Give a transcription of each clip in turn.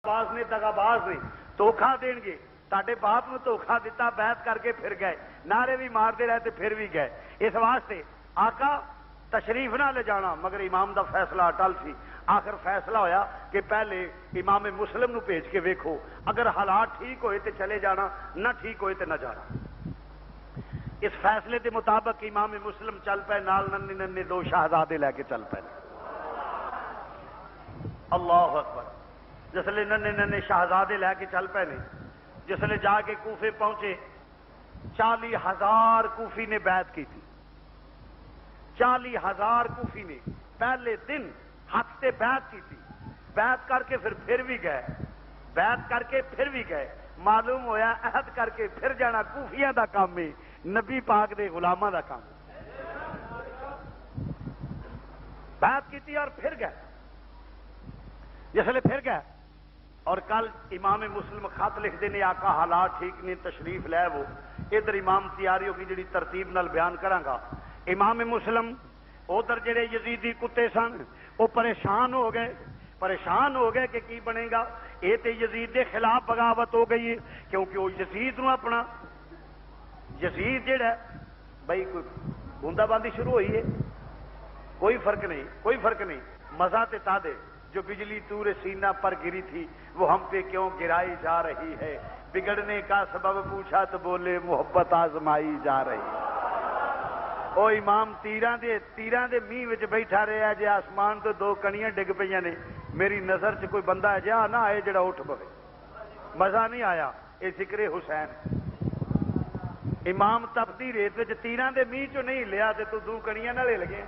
باز نے دغاباز نے دھوکھا دین گے تاڈے باپ نو دھوکھا دیتا بیعت کر کے پھر گئے نعرے بھی مارتے رہتے پھر بھی گئے اس واسطے آقا تشریف نہ لے جانا مگر امام دا فیصلہ اٹل سی آخر فیصلہ ہویا کہ پہلے امام مسلم نو بھیج کے ویکھو اگر حالات ٹھیک ہوئے تے چلے جانا نہ ٹھیک ہوئے تے نہ جانا اس فیصلے کے مطابق امام مسلم چل پے نال ننے ننے دو شہزادے لے کے چل پے اللہ اکبر جسلے ننے ننے شہزادے لے کے چل پے نے جسلے جا کے کوفے پہنچے 40,000 کوفی نے بیعت کی تھی 40,000 کوفی نے پہلے دن حق سے بیعت کی تھی بیعت کر کے پھر بھی گئے بیعت کر کے پھر بھی گئے معلوم ہویا عہد کر کے پھر جانا کوفیاں دا کام ہے نبی پاک دے غلاماں دا کام بیعت کی تھی اور پھر گئے جسلے پھر گئے اور کل امام مسلم خط لکھ دینے آقا حالات ٹھیک نہیں تشریف لے وہ ادھر امام تیاری ہوگی جڑی ترتیب نال بیان کراں گا امام مسلم ادھر جڑے یزیدی کتے سن وہ پریشان ہو گئے کہ کی بنے گا یہ تے یزید دے خلاف بغاوت ہو گئی ہے کیونکہ وہ یزید نو اپنا یزید جڑا بھائی کوئی بوندا باندی شروع ہوئی ہے کوئی فرق نہیں مزہ تے تا دے جو بجلی تور سینہ پر گری تھی وہ ہم پہ کیوں گرائی جا رہی ہے بگڑنے کا سبب پوچھا تو بولے محبت آزمائی جا رہی ہے او امام تیراں دے میہ وچ بیٹھا رہا جے آسمان تو دو کنیاں ڈگ پئیاں نے میری نظر چ کوئی بندہ ہے جا نہ آئے جڑا اٹھ پوے مزہ نہیں آیا اے ذکر حسین امام تپتی ریت وچ تیراں دے میہ چوں نہیں لیا تے تو دو کنیاں نہ لے لگے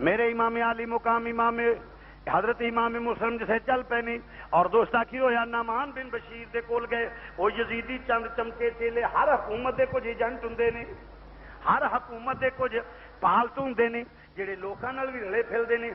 میرے امام علی مقام امام حضرت امام مسلم جسے چل پے نہیں اور دوستا کی ہویا نعمان بن بشیر دے کول گئے وہ یزیدی چند چمچے چیلے ہر حکومت دے کچھ ایجنٹ ہوندے نے ہر حکومت دے کچھ پالتو ہوندے نے جڑے لوکاں نال بھی رلے پھلدے نے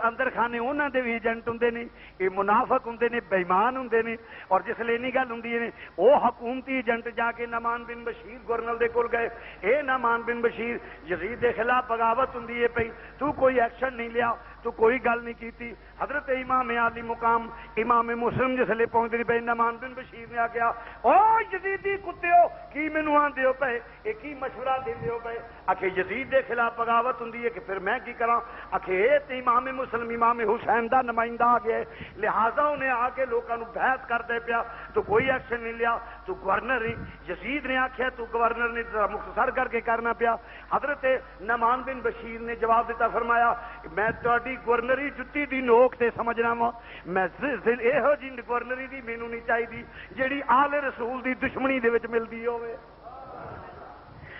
اندر خانے انہاں دے بھی ایجنٹ ہوندے نے یہ منافق ہوندے نے بے ایمان ہوندے نے اور جس لے نہیں گل ہوندی ہے وہ حکومتی ایجنٹ جا کے نعمان بن بشیر گورنل دے کول گئے اے نعمان بن بشیر یزید دے خلاف بغاوت ہوندی ہے پئی تو کوئی ایکشن نہیں لیا تو کوئی گل نہیں کیتی حضرت امام علی مقام امام مسلم جس لے پہنچتے پے نعمان بن بشیر نے آخیا او یزیدی کتےو کی مینوں آندے ہو پے اے کی مشورہ دیندے ہو پے آکھے یزید دے خلاف بغاوت ہوندی ہے کہ پھر میں کی کراں آکھے اے تے امام مسلم امام حسین دا نمائندہ آ گیا لہذا انہیں آ کے لوکاں نوں بیعت کر دے پیا تو کوئی ایکشن نہیں لیا تو گورنر یزید نے آخیا تو گورنر نے مختصر کر کے کرنا پیا حضرت نعمان بن بشیر نے جواب دیتا فرمایا میں تہاڈی گورنری جتی دی نوک تے سمجھنا وا میں یہو جی گورنری دی مینوں نہیں چاہیے جیڑی آل رسول دی دشمنی دے وچ ملدی ہوے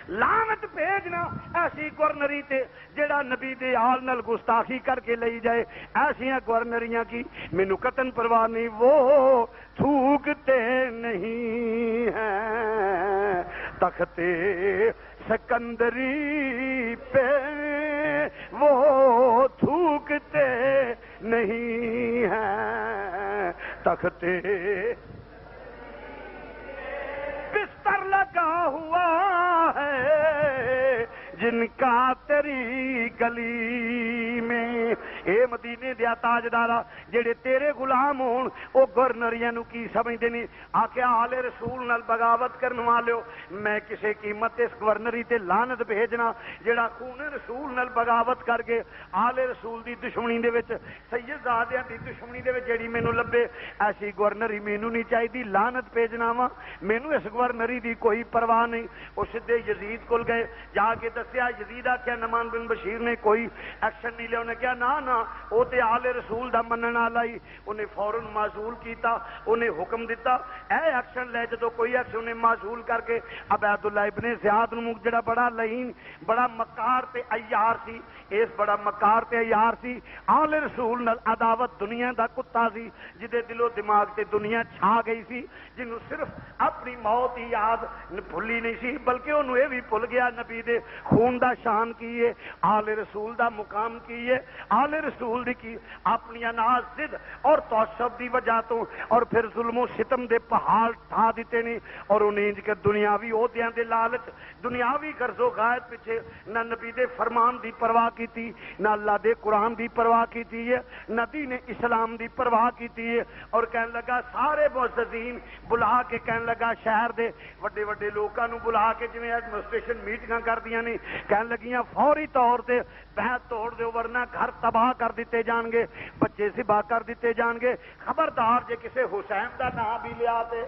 لعنت بھیجنا ایسی گورنری تے جڑا نبی دے آل نال گستاخی کر کے لئی جائے ایسیاں گورنریاں کی مینوں قطن پرواہ نہیں وہ تھوکتے نہیں ہیں تختے سکندری پہ وہ تھوکتے نہیں ہیں تختے بستر لگا ہوا ہے جن کا تیری گلی میں اے مدینے دیا تاجدارا جڑے تیرے غلام ہون او گورنریاں نو کی سمجھدے نے آکھیا آل رسول نال بغاوت کرن والےو میں کسے قیمت اس گورنری تے لعنت بھیجنا جڑا خون رسول نال بغاوت کر کے آل رسول دی دشمنی دے وچ سیدزادیاں دی دشمنی دے وچ جڑی مینوں لبے ایسی گورنری مینوں نہیں چاہیے لعنت بھیجنا وا مینوں اس گورنری دی کوئی پرواہ نہیں او سیدھے یزید کول گئے جا کے دسیا یزید آکھیا نعمان بن بشیر نے کوئی ایکشن نہیں لیا انہیں کہا نا وہ تے آل رسول دا منن والا ہی انہیں فوراً معزول کیتا انہیں حکم دیتا اے ایکشن لے جدو کوئی ایکشن انہیں معزول کر کے عبید اللہ ابن زیاد نو جڑا بڑا لعین بڑا مکار تے عیار سی اس بڑا مکار تے عیار سی آل رسول نال عداوت دنیا دا کتا سی جدے دل و دماغ تے دنیا چھا گئی سی جنوں صرف اپنی موت ہی یاد بھلی نہیں سی بلکہ انہوں یہ بھی بھول گیا نبی دے خون دا شان کی ہے آل رسول دا مقام کی ہے آل رسول دی کی اپنی ناز ضد اور تعصب دی وجہ تو اور پھر ظلم و ستم دے پہاڑ ٹھا دیتے نے اور انہیں کے دنیاوی عہدیاں دے لالچ دنیاوی غرض و غایت پیچھے نہ نبی دے فرمان دی پرواہ کیتی نہ اللہ دے قرآن دی پرواہ کیتی ہے نہ دین اسلام دی پرواہ کیتی ہے اور کہنے لگا سارے معززین بلا کے کہنے لگا شہر دے وڈے وڈے لوکاں نو بلا کے جویں ایڈمنسٹریشن میٹنگاں کردیاں نے کہنے لگیاں فوری طور تے بیعت توڑ دیو ورنہ گھر تباہ کر دیتے جان گے بچے ذبح کر دیتے جان گے خبردار جے کسے حسین دا نام بھی لیا تے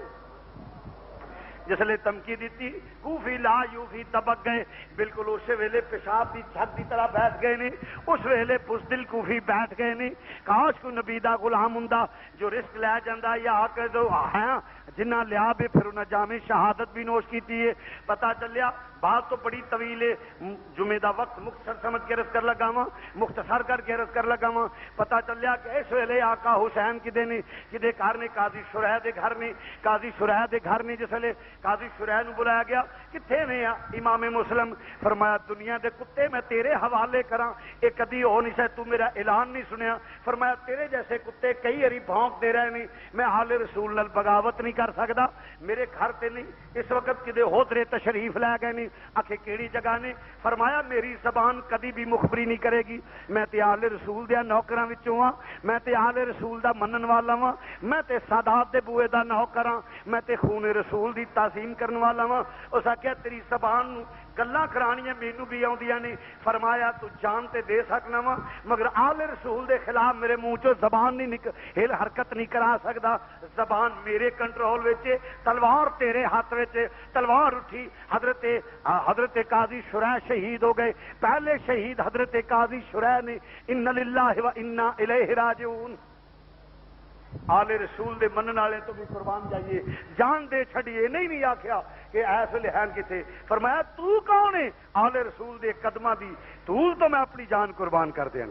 جس لئے تمکی دیتی کوفی لا یوفی دبک گئے بالکل اس ویلے پیشاب دی چھت دی طرح بیٹھ گئے نہیں اس ویلے بزدل کوفی بیٹھ گئے نہیں کاش کو نبی دا غلام ہوندا جو رزق لے جاندا یا کہ جو ہاں جنہ لیا بے پھر انہیں جامع شہادت بھی نوش کیتی ہے پتہ چلیا بات تو بڑی طویل ہے جمعے دا وقت مختصر سمجھ کے عرض کر لگا وا مختصر کر کے عرض کر لگا وا پتہ چلیا کہ اس ویلے آقا حسین کدے نے کدے گھر نے قاضی شریح دے گھر نے قاضی شریح دے گھر نے جس ویلے قاضی شریح نو بلایا گیا کتھے نے امام مسلم فرمایا دنیا دے کتے میں تیرے حوالے کراں اے کدی ہو نہیں سکتا تو میرا اعلان نہیں سنیا فرمایا تیرے جیسے کتے کئی ہری بھونک دے رہے نہیں میں حال رسول نال بغاوت نہیں کر سکدا میرے گھر تے نہیں اس وقت کدے ہوترے تشریف لے گئے نہیں آخے کیڑی جگہ نے فرمایا میری زبان کدی بھی مخبری نہیں کرے گی میں تے آل رسول دے نوکراں وچوں ہاں میں تے آل رسول دا منن والا ہاں میں تے سادات دے بوئے دا نوکر ہاں میں تے خون رسول دی تعظیم کرن والا ہاں اس آخیا تیری زبان نو گلاں کرانیاں مینوں بھی آوندیاں نے فرمایا تو جان تے دے سکنا وا مگر آل رسول دے خلاف میرے منہ چوں زبان نہیں ہل حرکت نہیں کرا سکدا زبان میرے کنٹرول وچ تلوار تیرے ہاتھ وچ تلوار اٹھی حضرت قاضی شریح شہید ہو گئے پہلے شہید حضرت قاضی شریح نے ان للہ و انا الیہ راجعون آل رسول دے منن والے تو بھی قربان جائیے جان دے چھڑیے نہیں آکھیا کہ ایس لہن کتے فرمایا تو کون ہے آل رسول دے قدمہ دی تو میں اپنی جان قربان کر دیا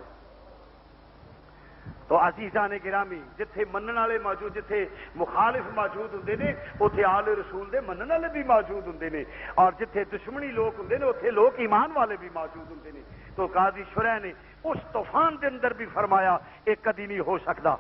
تو عزیزان گرامی جتھے منن والے موجود جتھے مخالف موجود ہوندے نے اوتھے آل رسول دے منن والے بھی موجود ہوندے نے اور جتھے دشمنی لوگ ہوندے نے اوتھے لوگ ایمان والے بھی موجود ہوندے نے تو قاضی شریح نے اس طوفان دے اندر بھی فرمایا ایک کدی نہیں ہو سکدا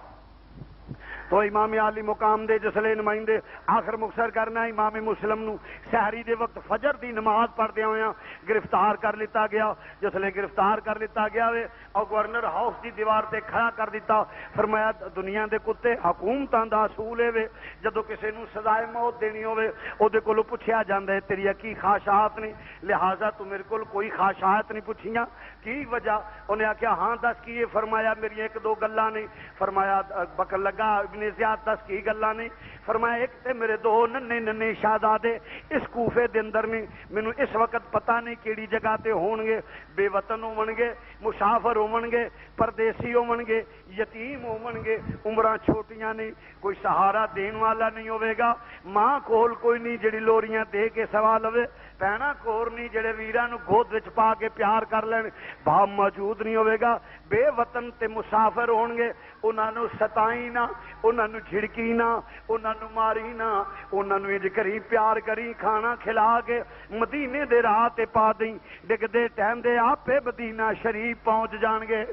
تو امام عالی مقام دے جسلے نمائندے آخر مختصر کرنا امام مسلم نو سحری دے وقت فجر دی نماز پڑھدے ہویاں گرفتار کر لیتا گیا جسلے گرفتار کر لیتا گیا وے اور گورنر ہاؤس دی دیوار تے کھڑا کر دیتا فرمایا دنیا دے کتے حکومتاں دا اصول ہے وے جدو کسے نو سزائے موت دینی ہوے او دے کولوں پوچھیا جاندا ہے تیری کی خواہشات نے لہذا تو میرے کول کوئی خواہشات نہیں پوچھیاں کی وجہ انہیں آخیا ہاں دس کی فرمایا میری ایک دو گلاں نے فرمایا بکر لگا ابن زیاد دس کی گلاں نے فرمایا ایک تے میرے دو ننے شہزادے اس کوفے دے اندر نے مینوں اس وقت پتہ نہیں کیڑی جگہ تے ہون گے بے وطن ہون گے مسافر ہون گے پردیسی ہون گے یتیم ہون گے عمراں چھوٹیاں نہیں کوئی سہارا دین والا نہیں ہوے گا ماں کول کوئی نہیں جڑی لوریاں دے کے سوا لوے پینا کور نہیں جڑے ویراں نو گود وچ پا کے پیار کر لین باپ موجود نہیں ہوے گا بے وطن تے مسافر ہون گے انہاں نو ستائی نہ انہاں نو جھڑکی نہ انہاں نو ماری نہ انہاں نو اج کری پیار کری کھانا کھلا کے مدینے دے راہ تے پا دیں ڈگدے ٹائم دے آپے مدینہ شریف پہنچ جان گے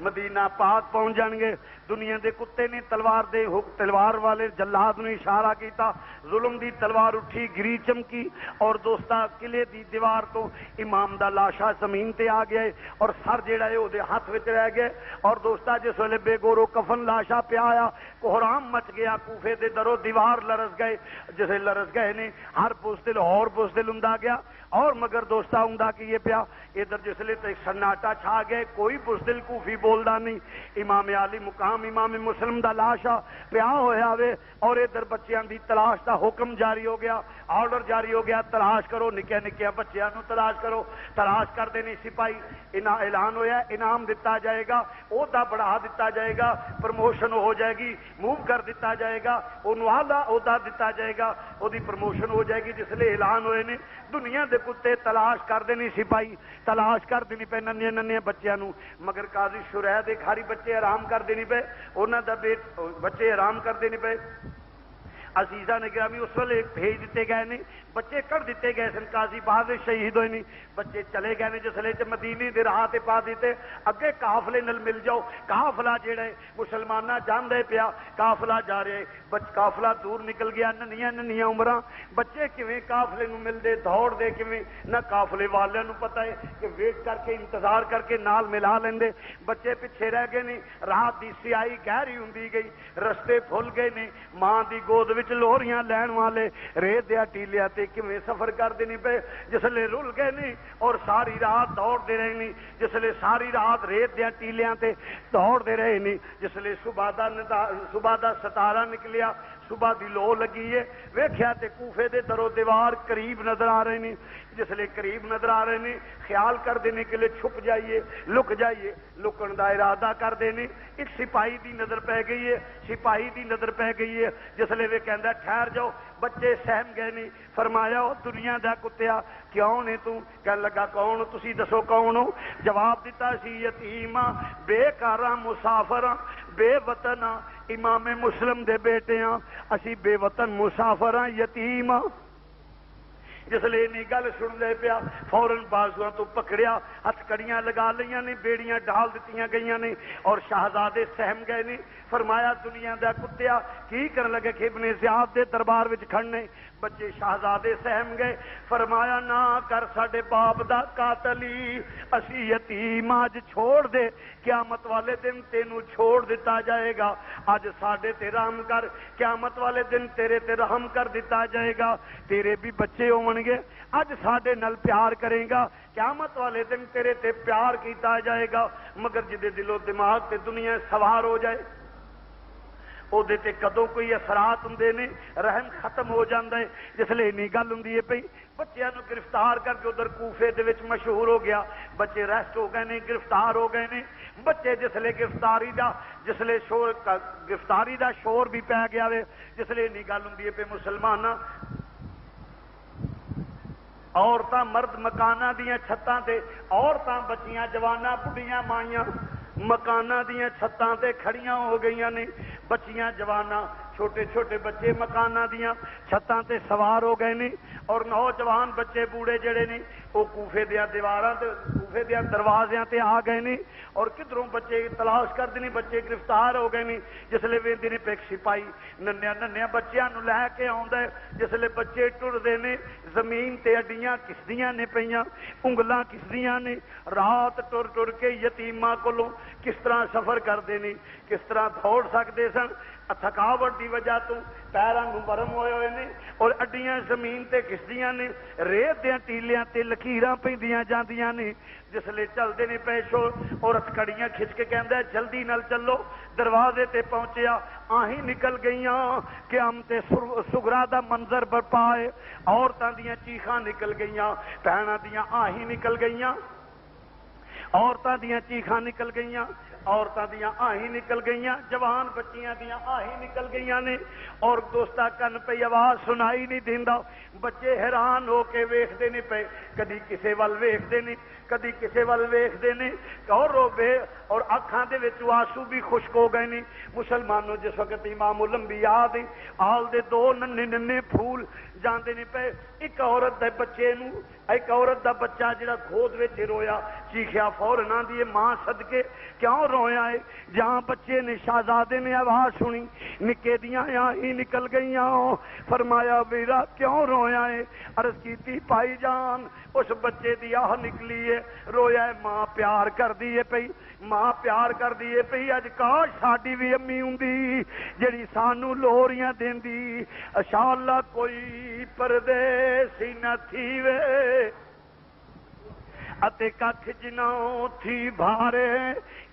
مدینہ پاک پہنچ جان گے دنیا دے کتے نے تلوار والے جلاد نے اشارہ کیتا ظلم دی تلوار اٹھی گری چمکی اور دوستا قلعے دی دیوار تو امام دا لاشا زمین تے آ گیا اور سر جیڑا ہے او دے ہاتھ وچ رہ گئے اور دوستا جس ویلے بے گورو کفن لاشا پیا آیا کوہرام مچ گیا کوفے دے درو دیوار لرز گئے جسے لرز گئے نے ہر بزدل اور بزدل ہوندا گیا اور مگر دوستا ہوندا کہ یہ پیا ادھر جسلے تے سناٹا چھا گئے کوئی بزدل کوفی بولدا نہیں امام عالی مقام امام مسلم دا لاشا پیا ہویا وے اور ادھر بچیاں دی تلاش دا حکم جاری ہو گیا آرڈر جاری ہو گیا تلاش کرو نکے نکے بچیاں نو تلاش کرو تلاش کر دینے سپاہی اعلان ہویا انعام دتا جائے گا عہدہ بڑھا دتا جائے گا پروموشن ہو جائے گی موو کر دتا جائے گا انہوں اعلیٰ عہدہ دتا جائے گا وہ پروموشن ہو جائے گی جس لئے اعلان ہوئے نے دنیا دے کتے تلاش کر دینی سپاہی تلاش کر دینی پہ ننھے ننھے بچیاں نو مگر قاضی شریح دے گھاری بچے آرام کر دینی پہ انہاں دا بچے آرام کر دینی پہ عزیزہ نے گرامی اس ویلے بھیج دیتے گئے نے بچے کر دیتے گئے سن قاضی بعد شہید ہوئے نہیں بچے چلے گئے نے جسلے مدینے دے راہ تے پا دیتے اگے قافلے نل مل جاؤ قافلہ جیڑا ہے مسلمانہ جاندے پیا قافلہ جا رہے قافلہ دور نکل گیا ننیاں عمراں بچے کیویں قافلے نو ملدے دوڑ دے کیویں نہ قافلے والے نو پتہ ہے کہ ویٹ کر کے انتظار کر کے نال ملا لیندے بچے پیچھے رہ گئے نے رات دی سیاہی گہری ہوندی گئی رستے بھول گئے نے ماں دی گود وچ لوہریاں لین والے ریت دیا ٹیلیاں تے کیویں سفر کردے نہیں پے جسلے رل گئے نہیں اور ساری رات دوڑ دے رہے نہیں جسلے ساری رات ریت دیا ٹیلیاں تے دوڑ دے رہے نہیں جسلے صبح دا ستارہ نکلیا صبح دی لو لگی ہے ویکھیا تے کوفے دے درو دیوار قریب نظر آ رہے نہیں جسلے قریب نظر آ رہے نہیں خیال کر دینے کے لیے چھپ جائیے لک جائیے لکن دا ارادہ کر دینے ایک سپاہی دی نظر پہ گئی ہے سپاہی دی نظر پہ گئی ہے جسلے وہ کہندا ٹھہر جاؤ بچے سہم گئے نہیں فرمایا او دنیا دا کتیا کیوں نے تو کہن لگا کون تسی دسو کون ہو جواب دیتا سی یتیماں بے کاراں مسافراں بے وطناں امام مسلم دے بیٹے ہاں اسی بے وطن مسافراں یتیماں جسلے نہیں گل سن لے پیا فوراً بازوਆਂ تو پکڑیا ہتھ کڑیاں لگا لیاں نے بیڑیاں ڈال دتیاں گئیاں نے اور شہزادے سہم گئے نے فرمایا دنیا دا کتیا کی کرن لگے کہ ابن زیاد دے دربار وچ کھڑنے بچے شہزادے سہم گئے فرمایا نہ کر ساڈے باپ دا قاتلی اسی یتیم اج چھوڑ دے قیامت والے دن تینوں چھوڑ دیتا جائے گا اج ساڈے تے رحم کر قیامت والے دن تیرے تے رحم کر دیتا جائے گا تیرے بھی بچے ہون گے اج ساڈے نال پیار کرے گا قیامت والے دن تیرے تے پیار کیتا جائے گا مگر جدے دل و دماغ تے دنیا سوار ہو جائے او دے تے کدوں کوئی اثرات ہوندے نے رحم ختم ہو جاندا ہے جسلے نہیں گل ہوندی ہے پئی بچیاں نو گرفتار کر کے ادھر کوفے دے وچ مشہور ہو گیا بچے ریسٹ ہو گئے نے گرفتار ہو گئے نے بچے جسلے گرفتاری دا شور بھی پی گیا وے جسلے نہیں گل ہوندی ہے پئی مسلماناں عورتاں مرد مکاناں دیاں چھتاں تے عورتاں بچیاں جواناں بڑھیاں مائیاں مکاناں دیاں چھتاں تے کھڑیاں ہو گئیاں نے بچیاں جواناں چھوٹے چھوٹے بچے مکاناں دیاں چھتاں تے سوار ہو گئے نے اور نوجوان بچے بوڑھے جڑے نے وہ کوفے دیاں دیواراں تے کوفے دیاں دروازیاں تے آ گئے نے اور کدھروں بچے تلاش کردے نے بچے گرفتار ہو گئے نے جسلے ویندے نے پیک سپاہی ننھیاں بچیاں نو لے کے آوندا ہے جسلے بچے ٹردے نے زمین تے اڈیاں کسدیاں نے پیاں انگلاں کسدیاں نے رات ٹر کے یتیماں کولوں کس طرح سفر کردے نے کس طرح دوڑ سکدے سن تھکاوٹ دی وجہ تو پیراں نوں برم ہوئے نے اور اڈیاں زمین تے کسدیاں نے ریت دیاں ٹیلیاں تے لکیراں پیندیاں جاندیاں نے جسلے چلدے نے پیشو عورت کڑیاں کھچ کے کہندا ہے جلدی نال چلو دروازے تے پہنچیا آہیں نکل گئیاں قیامت صغریٰ دا منظر برپا ہے عورتاں دیاں چیخاں نکل گئیاں بہناں دیاں آہیں نکل گئیاں عورتاں دیاں چیخاں نکل گئیاں عورتاں دیاں آہیں نکل گئیاں جوان بچیاں دیاں آہیں نکل گئیاں نے اور دوستا کن پہ آواز سنائی نہیں دیندا بچے حیران ہو کے ویکھدے نہیں پے کدی کسے ول ویکھدے نہیں کدی کسے ول ویکھدے نہیں اور روبے اور اکھاں دے وچ آنسو بھی خشک ہو گئے نے مسلمانوں جس وقت امام الانبیاء دے آل دے دو ننھے پھول جاندے نہیں پے ایک عورت دے بچے نو ایک عورت دا بچہ جڑا گود وچ رویا چیخیا فوراً آندی ہے ماں صدقے کیوں رویا ہے جہاں بچے نے شہزادے نے آواز سنی نکے دیاں ہی نکل گئیاں فرمایا ویرا کیوں رویا ہے عرض کیتی پائی جان اس بچے دی آہ نکلی ہے رویا ہے ماں پیار کر دیے پئی ماں پیار کر دیے پئی اج کاش ساڈی بھی امی ہوندی جڑی سانو لوریاں دیندی انشاءاللہ کوئی پردیسی نہ تھی وے اتے ککھ جنوں تھی بھارے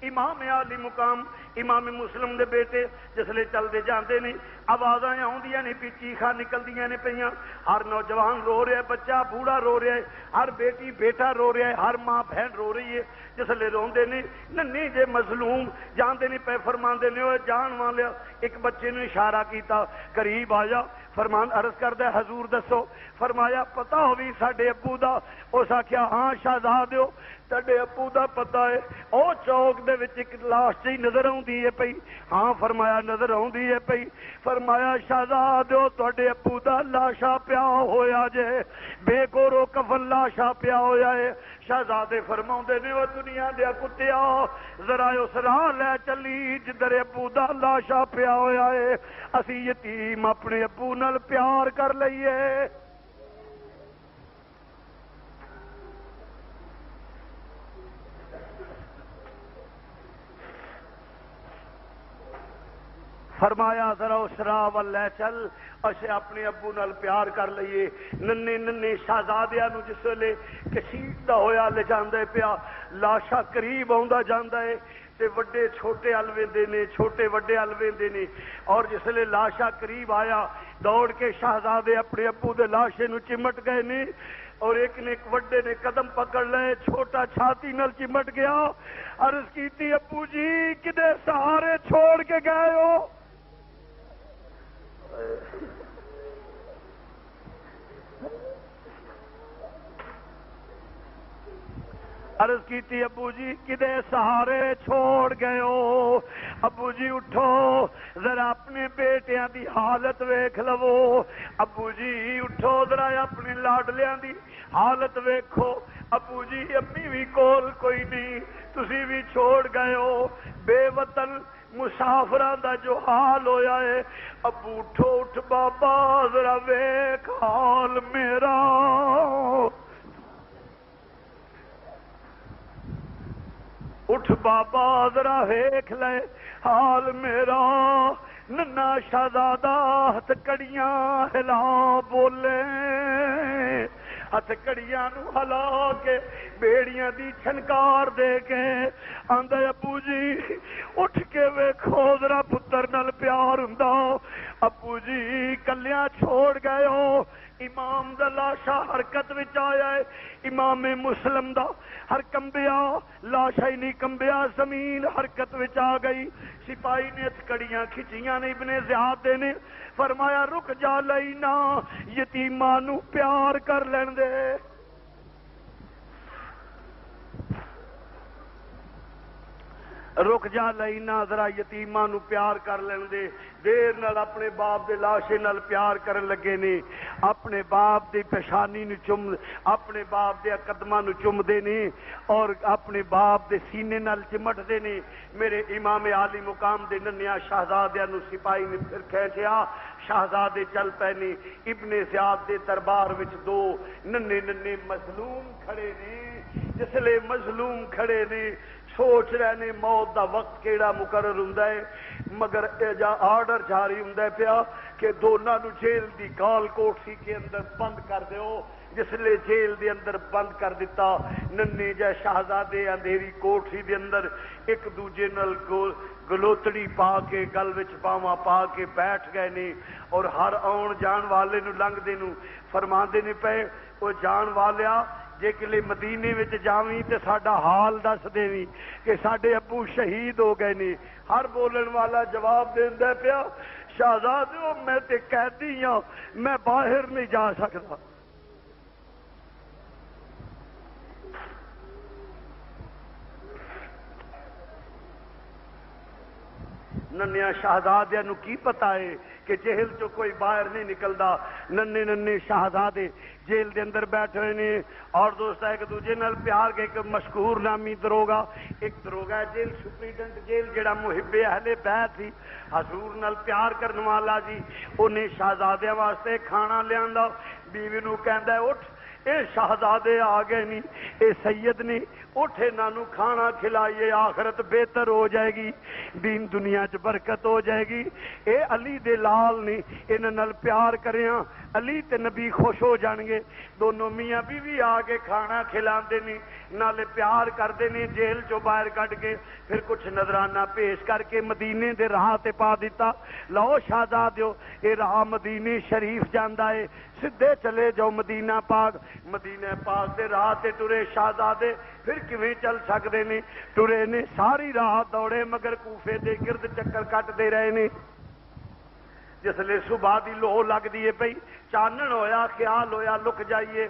امام عالی مقام امام مسلم دے بیٹے جسلے چلدے جاندے نے آوازاں آوندیاں نے پی چیخاں نکلدیاں نے پیاں ہر نوجوان رو رہا ہے بچہ بوڑھا رو رہا ہے ہر بیٹی بیٹا رو رہا ہے ہر ماں بہن رو رہی ہے جسلے روندے نے ننھی جے مظلوم جاندے نے پے فرماندے نے اوے جان والیا ایک بچے نے اشارہ کیتا قریب آیا فرمان عرض کردہ حضور دسو فرمایا پتہ ہوئی ساڈے ابو دا اس آکھیا ہاں شہزادیو تڈے ابو دا پتا ہے او چوک دے وچ ایک لاش جی نظر آوندی ہے پئی. ہاں فرمایا نظر آوندی ہے پئی. فرمایا شہزادو تڈے ابو دا لاشا پیا ہویا جے بے گورو کفن لاشا پیا ہویا ہے. شہزادے فرماؤندے نے او دنیا دے کتیا ذرا اس راہ لے چلی جدھر ابو دا لاشا پیا ہویا ہے. اسی یتیم اپنے ابو نال پیار کر لئیے. فرمایا ذرا اس راہ ول لے چل اسے اپنے ابو نال پیار کر لئیے. ننے ننے شہزادیاں نو جس ویلے کشیدہ ہویا لے جاندے پیا لاشا قریب آوندا جاندا ہے تے وڈے چھوٹے الویندے نے چھوٹے وڈے الویندے نے. اور جس ویلے لاشا قریب آیا دوڑ کے شہزادے اپنے ابو دے لاشے نو چمٹ گئے نے اور ایک نے ایک وڈے نے قدم پکڑ لے چھوٹا چھاتی نال چمٹ گیا. عرض کیتی ابو جی کدے سہارے چھوڑ کے گئے ہو؟ عرض کیتی ابو جی کدے سہارے چھوڑ گئے ہو؟ ابو جی اٹھو ذرا اپنے بیٹیاں دی حالت ویکھ لو. ابو جی اٹھو ذرا اپنے لاڈلیاں دی حالت ویکھو. ابو جی امی بھی کول کوئی نہیں تسی بھی چھوڑ گئے ہو. بے وطن مسافراں دا جو حال ہویا ہے. ابو اٹھو اٹھ بابا ذرا ویکھ حال میرا. اٹھ بابا ذرا ویکھ لے حال میرا. ننا شہزادہ ہتھ کڑیاں ہلا بولے ہتھ کڑیاں نو ہلا کے بیڑیاں دی چھنکار دے کے آندے ابو جی اٹھ کے ویکھو ذرا پتر نال پیار ہوندا. ابو جی کلیاں چھوڑ گئے ہو. امام دا لاشا حرکت وچ آیا ہے. امام مسلم دا ہر کمبیا لاشا ہی نہیں کمبیا زمین حرکت وچ آ گئی. سپاہی نے ہتھ کڑیاں کھچیاں نے ابن زیاد دے نے فرمایا رک جا لینا یتیماں نو پیار کر لین دے. رک جا لینا ذرا یتیماں نو پیار کر لین دے. دیر نال اپنے باپ دے لاشے نال پیار کرن لگے نے. اپنے باپ دی پیشانی نو چم اپنے باپ دے قدماں نو چم دے نے اور اپنے باپ دے سینے نال چمٹ دے نے. میرے امام عالی مقام دے ننیا شہزادیاں نو سپاہی نے پھر کھینچیا. شہزادے چل پے نے. ابن زیاد دے دربار وچ دو ننے ننے مظلوم کھڑے نے. جسلے مظلوم کھڑے نے سوچ رہے نے موت دا وقت کیڑا مقرر ہوندا ہے مگر آرڈر جاری ہوندا ہے پیا کہ دونوں نو جیل دی گال کوٹھی کے اندر بند کر دیو. جس لے جیل دے اندر بند کر دیتا ننے جے شہزادے اندھیری کوٹھی دے اندر ایک دوجے نال گلوتڑی پا کے گل وچ پاواں پا کے بیٹھ گئے نے اور ہر آن جان والے نو لنگ دے نو فرماندے نے پے او جان والیا جے کلے مدینے وچ جاویں تے ساڈا حال دس دیویں کہ ساڈے ابو شہید ہو گئے نے. ہر بولن والا جواب دیندا پیا شہزادو میں تے قیدی ہاں میں باہر نہیں جا سکتا. ننیا شہزادیاں نو کی پتا ہے کہ جیل چو کوئی باہر نہیں نکلدا. ننے ننے شہزادے جیل دے اندر بیٹھے ہوئے نے اور دوست ایک دوجے نال پیار کے. ایک مشہور نامی دروگا ایک دروگا جیل سپریڈنٹ جیل جڑا محب اہل بیت سی حضور نال پیار کرن والا جی انہیں شہزادیاں واسطے کھانا لیاندا. بیوی نو کہندا ہے اٹھ اے شہزادے آ گئے نہیں اے سید نے اٹھ انہاں نو کھانا کھلائیے آخرت بہتر ہو جائے گی دین دنیا چ برکت ہو جائے گی. اے علی دے لال نے انہاں نال پیار کریاں علی تے نبی خوش ہو جان گے. دونوں میاں بیوی آ کے کھانا کھلاندے نے نالے پیار کردے نے. جیل چو باہر کڈ کے پھر کچھ نذرانہ پیش کر کے مدینے دے راہ تے پا دیتا. لو شہزادیو اے راہ مدینے شریف جاندا ہے سدھے چلے جاؤ مدینہ پاک. مدینہ پاک دے راہ تے ٹرے شہزادے پھر کیویں چل سکدے نے. ٹرے نے ساری راہ دوڑے مگر کوفے دے گرد چکر کٹ دے رہے نے. جس لے صبح دی لو لگ دی پئی چانن ہویا خیال ہویا لک جائیے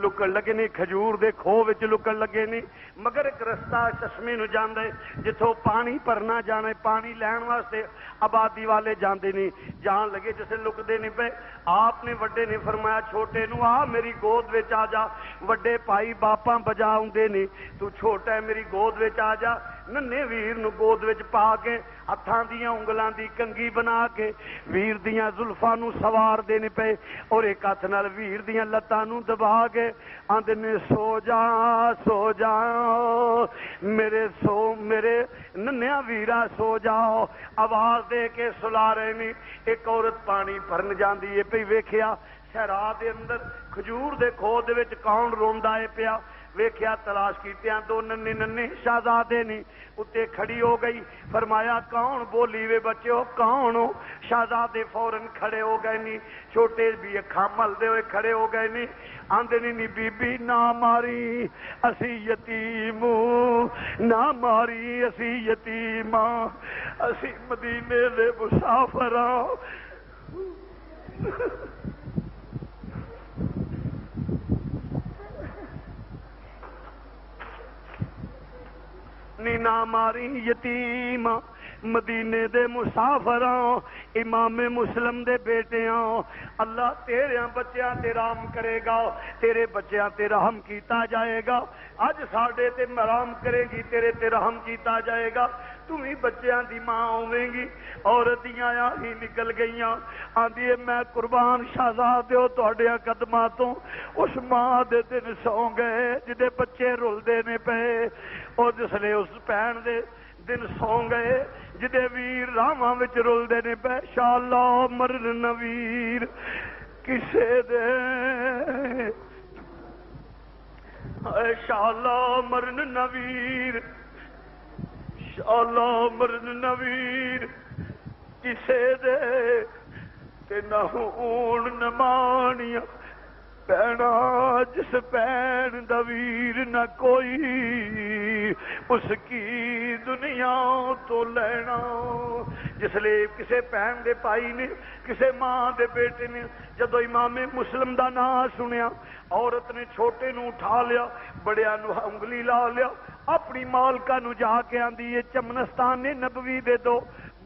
لکن لگے نہیں، کھجور دے کھو وچ لکن لگے نہیں، مگر ایک رستہ چشمے نو جاندا ہے جتھوں پانی بھرنا جانا ہے، پانی لین واسطے آبادی والے جاندے نہیں، جان لگے جسے لکدے نہیں پے، آپ نے وڈے نے فرمایا چھوٹے نو آ میری گود وچ آ جا، وڈے بھائی باپاں بجا اوندے نہیں، تو چھوٹا ہے میری گود وچ آ جا، ننے ویر نو گود وچ پا کے ہتھاں دیاں انگلاں دی کنگھی بنا کے ویر دیاں زلفاں نو سوار دینے پے، اور ایک ہاتھ نال ویر دیاں لتاں نو دبا کے آندے نے سو جا میرے ننیا ویرا سو جاؤ، آواز دے کے سلا رہے نہیں۔ ایک عورت پانی بھرن جاندی ہے پئی، ویکھیا صحرا دے اندر کھجور دے کھو دے وچ کون روندا ہے پیا، ویکھیا تلاش کیتیاں دو ننے شہزادے نہیں، اتے کھڑی ہو گئی، فرمایا کون؟ بولی وے بچو کون ہو؟ شہزادے فوراً کھڑے ہو گئے نہیں، چھوٹے بھی اکھاں ملدے ہوئے کھڑے ہو گئے نہیں، آندے نہیں بی بی نہ ماری اسی یتیم، نہ ماری اسی یتیم، اسی مدینے دے مسافر نہ ماری یتیم، مدینے دے مسافراں، امام مسلم دے بیٹیاں، اللہ تیرے بچیاں تے رحم کرے گا، تیرے بچیاں تے رحم کیتا جائے گا، اج ساڈے تے مرام کرے گی، تیرے تے رحم کیتا جائے گا، تم ہی بچیاں دی ماں ہوویں گی۔ عورتیاں ہی نکل گئیاں، آندی میں قربان شہزادیو تہاڈیاں قدماں تو اس ماں دے دن سو گئے جدے بچے رلدے نے پے، اور جسلے اس بہن دے دن سو گئے جدے ویر راواں وچ رلدے نے پے، شاءاللہ مرن نویر کسے دے، اے شاءاللہ مرن نویر، شاءاللہ مرن نویر کسے دے، تے نہ ہون نمانیاں پینا جس پین دا ویر نہ کوئی اس کی دنیا تو لینا۔ جس لئے کسے پین دے پائی نے، کسے ماں دے بیٹے نے جدو امام مسلم دا نام سنیا، عورت نے چھوٹے نو اٹھا لیا، بڑیا نو انگلی لا لیا، اپنی مالکہ نو جا کے آندی یہ چمنستان نبوی دے دو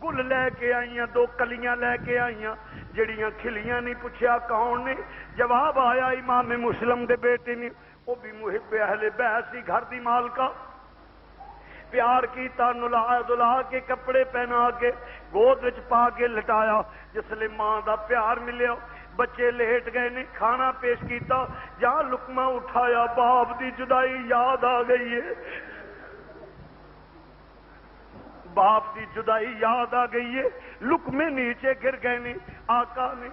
گل لے کے آئیاں، دو کلیاں لے کے آئیاں جڑیاں کھلیاں، نہیں پوچھیا کون نے، جواب آیا امام مسلم دے بیٹے نے، وہ بھی محب اہل بیت سی، گھر دی مالکہ، پیار کیتا، نلا دلا کے کپڑے پہنا کے گود وچ پا کے لٹایا، جس لئے ماں دا پیار ملیا، بچے لیٹ گئے نے، کھانا پیش کیتا، جہاں لقمہ اٹھایا باپ دی جدائی یاد آ گئی ہے، باپ دی جدائی یاد آ گئی ہے، لقمے نیچے گر گئے نے، آقا نے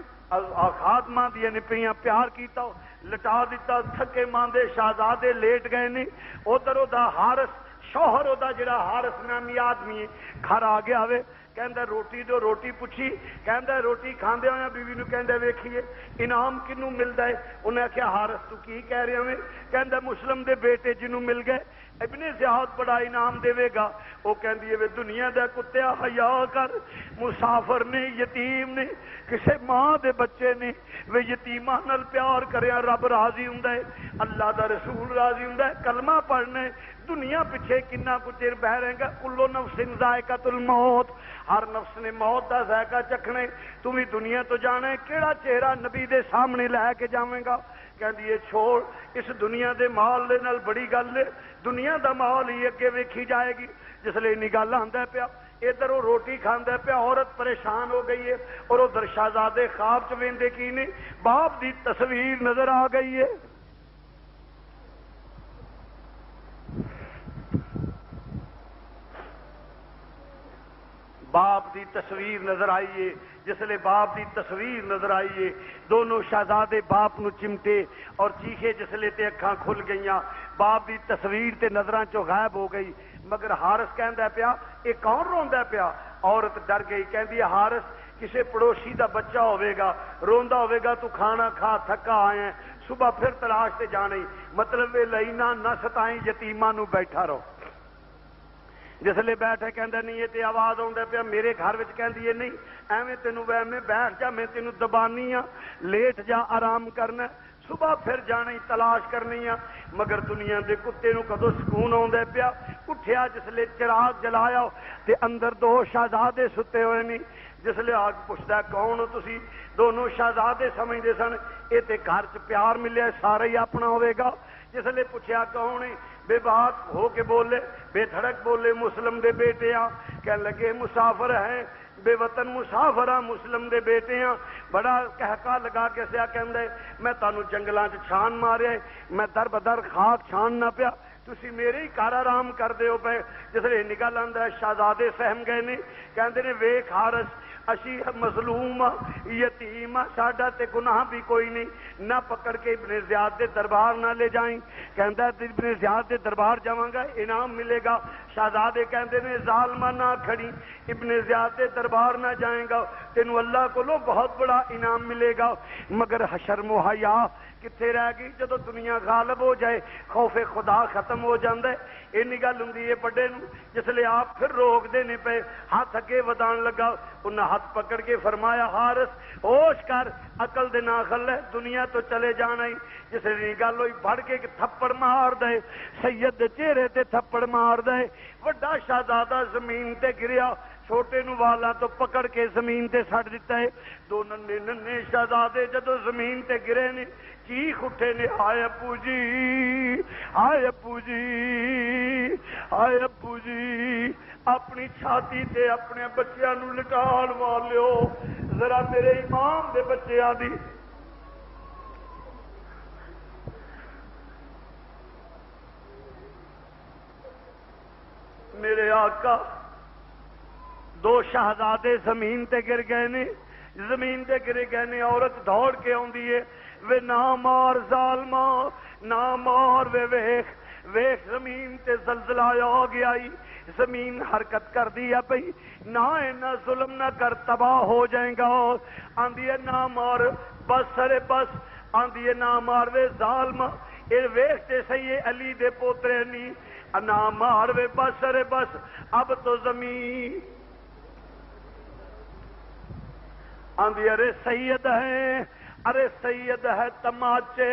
خادمہ دیا نے پیاں پیار کیتا، لٹا دیتا، تھکے ماندے شہزادے لیٹ گئے نے، ادھر دا حارث شوہر دا جڑا حارث نامی آدمی ہے گھر آ گیا ہوئے، کہندا روٹی دو، روٹی پوچھی، کہندا روٹی کھاندے ہویا بیوی نو کہندا ویکھیے انعام کنوں ملدا ہے، انہیں آخیا حارث تو کی کہہ رہے ہوئے، کہندا مسلم دے بیٹے جنوں مل گئے ابن زیاد بڑا انعام دے گا، وہ کہندی ہے دنیا دے کتیا حیا کر، مسافر نے یتیم نے کسے ماں دے بچے نے، وہ یتیماں نال پیار کریا رب راضی ہوندا ہے، اللہ دا رسول راضی ہوندا ہے، کلمہ پڑھنا ہے، دنیا پیچھے کنا کچھ چیر بہ رہے گا، کلو نفس ذائقۃ الموت، ہر نفس نے موت دا ذائقہ چکھنا ہے، تم ہی دنیا تو جانا ہے، کیڑا چہرہ نبی دے سامنے لے کے جاویں گا، کہندی ہے چھوڑ اس دنیا دے مال دے نال بڑی گل ہے، دنیا دا مال ہی اگے ویکھی جائے گی، جس لئے نہیں گل آندا پیا، ادھر وہ روٹی کھاندا پیا، عورت پریشان ہو گئی ہے، اور ادھر شہزادے خواب چ ویندے کی نے، باپ دی تصویر نظر آ گئی ہے، باپ دی تصویر نظر آئیے، جس لئے باپ دی تصویر نظر آئیے، دونوں شہزادے باپ نو چمٹے اور چیخے، جس لئے تے اکھاں کھل گئیاں، باپ دی تصویر تے نظراں چو غائب ہو گئی، مگر حارث کہندا پیا اے کون روندا پیا، عورت ڈر گئی، کہندی ہے حارث کسے پڑوسی دا بچہ ہوئے گا، روندا ہوئے گا، تو کھانا کھا تھکا آئے ہیں، صبح پھر تلاش تے جانے، مطلب وے لئینا نہ ستائیں، یتیماں نو بیٹھا رہو، جس لئے بیٹھے کہندا نہیں ہے تے آواز آوندا پیا میرے گھر وچ، کہندی ہے نہیں ایویں تینوں وہم میں بیٹھ جا، میں تینوں دبانی ہاں، لیٹ جا، آرام کرنا، صبح پھر جانا ہی تلاش کرنی آ مگر دنیا دے کتے نو کدو سکون آندا پیا اٹھیا جسلے چراغ جلایا تے اندر دو شہزادے ستے ہوئے نہیں جسلے آگ پوچھتا کون ہو تسی دونوں شہزادے سمجھدے سن اے تے گھر چ پیار ملیا سارا ہی اپنا ہوئے گا جسلے پوچھیا کون ہے بے بات ہو کے بولے بے دھڑک بولے مسلم دے بیٹے آ کہنے لگے مسافر ہیں بے وطن مسافر ہاں مسلم دے بیٹے ہاں بڑا کہکا لگا کے سیا کہندے میں تانوں جنگلاں چ چھان ماریا میں در بدر خاک چھان نہ پیا تسی میرے ہی کار آرام کر دیو پے جسے نگل آندا ہے شہزادے سہم گئے نے کہندے نے ویکھ حارث اسی مظلوم یتیم ساڈا تے گناہ بھی کوئی نہیں نہ پکڑ کے ابن زیاد دے دربار نہ لے جائیں کہندا ابن زیاد دے دربار جاواں گا انعام ملے گا شہزادے کہندے نے ظالمہ نہ کھڑی ابن زیاد دے دربار نہ جائیں گا تینوں اللہ کولوں بہت بڑا انعام ملے گا مگر حشر و حیا کتنے رہ گئی جدو دنیا غالب ہو جائے خوف خدا ختم ہو جاندے اینی گل ہوندی ہے بڑے نو جسلے آپ پھر روک دینے پہ ہاتھ اگے ودان لگا انہاں ہاتھ پکڑ کے فرمایا حارث ہوش کر عقل دے ناخل ہے دنیا تو چلے جانا ہی جسے گل ہوئی بڑھ کے تھپڑ مار دے سید دے چہرے تے تھپڑ مار دے وڈا شہزادہ زمین تے گریا چھوٹے نو والا تو پکڑ کے زمین تے سٹ دیتا ہے دو ننے ننے شہزادے جدو زمین تے گرے نے چیخ اٹھے نے ہائے ابو جی ہائے ابو جی ہائے ابو جی اپنی چھاتی تے اپنے بچیاں نو لٹال والو ذرا میرے امام دے بچیاں دی میرے آقا دو شہزادے زمین تے گر گئے نے زمین تے گرے گئے نے عورت دوڑ کے آندی ہے وے نہ مار ظالما نہ مار وے ویخ ویخ زمین تے زلزلہ آ گیا زمین حرکت کر دیا پئی نہ اینا ظلم نہ کر تباہ ہو جائیں گا آندی ہے نہ مار بس ارے بس آندی ہے نہ مار وے ظالما اے ویخ تے سہی علی دے پوترے نہیں نہ مار وے بس ارے بس اب تو زمین آندی ارے سید ہے ارے سید ہے تماچے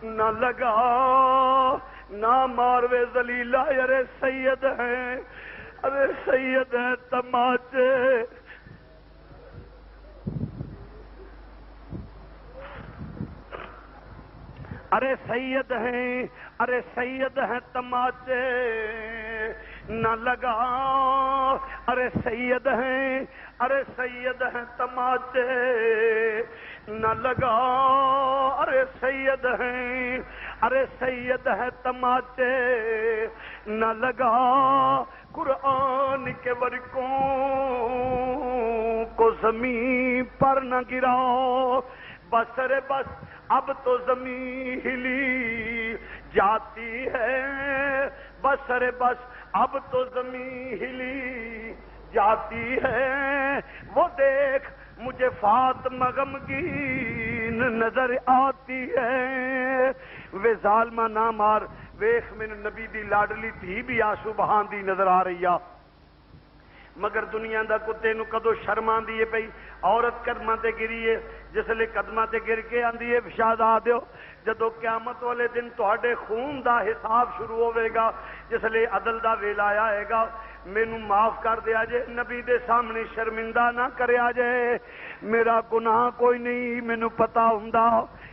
نہ لگا نہ ماروے ذلیلہ ارے سید ہے ارے سید ہے تماچے ارے سید ہیں ارے سید ہیں تماچے نہ لگا ارے سید ہیں ارے سید ہیں تماچے نہ لگا ارے سید ہیں ارے سید ہے تماچے نہ لگا قرآن کے ورقوں کو زمین پر نہ گراؤ بس رے بس اب تو زمین ہلی جاتی ہے بس رے بس اب تو زمین ہلی جاتی ہے وہ دیکھ مجھے فاطمہ غمگین نظر آتی ہے وے ظالمہ نہ مار ویخ میں نبی دی لاڈلی تھی بھی آنسو بہان دی نظر آ رہی ہے مگر دنیا دا کتے نو کدو شرم آندی ہے پئی عورت قدماں تے گری ہے جسلے قدماں تے گر کے آندی ہے شہزادیو جدو قیامت والے دن تہاڈے خون دا حساب شروع ہوے گا جسلے عدل دا ویلا آئے گا مینوں معاف کر دیا جے نبی دے سامنے شرمندہ نہ کریا جے میرا گناہ کوئی نہیں مینوں پتا ہوندا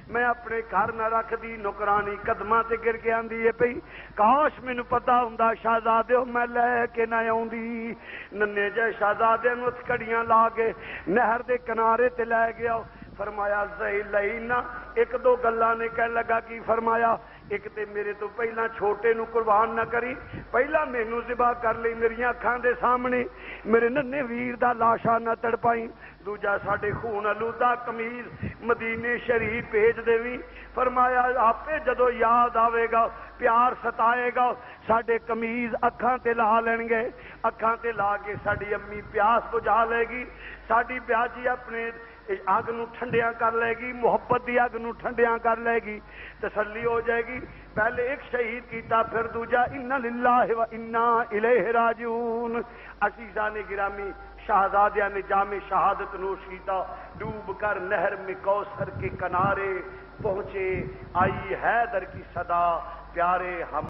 میں اپنے گھر نہ رکھ دی نوکرانی قدماں تے گر کے آندی ہے پئی کاش مینوں پتا ہوندا شہزادیو میں لے کے نہ آوندی ننے جے شہزادے نوں کڑیاں لا کے نہر دے کنارے تے لے گیا فرمایا ذیلینا ایک دو گلاں نے کہنے لگا کی فرمایا ایک تے میرے تو پہلا چھوٹے نو قربان نہ کری پہلا مینوں ذبح کر لئی میری اکھاں دے سامنے میرے ننے ویر دا لاشا نہ تڑپائی دوجا ساڈے خون آلودہ قمیض مدینے شریف بھیج دیویں فرمایا آپے جدو یاد آوے گا پیار ستائے گا ساڈے قمیض اکھاں تے لا لین گے اکھاں تے لا کے ساڈی امی پیاس بجھا لے گی ساڈی بیاجی اپنے اگ نو ٹھنڈیاں کر لے گی محبت دی اگ نو ٹھنڈیاں کر لے گی تسلی ہو جائے گی پہلے ایک شہید کیتا پھر دوجا انا للہ و انا الیہ راجعون عزیزان گرامی شہزادیہ نے جام شہادت نوش کیتا، ڈوب کر نہر میں کوثر کے کنارے پہنچے، آئی حیدر کی صدا پیارے ہم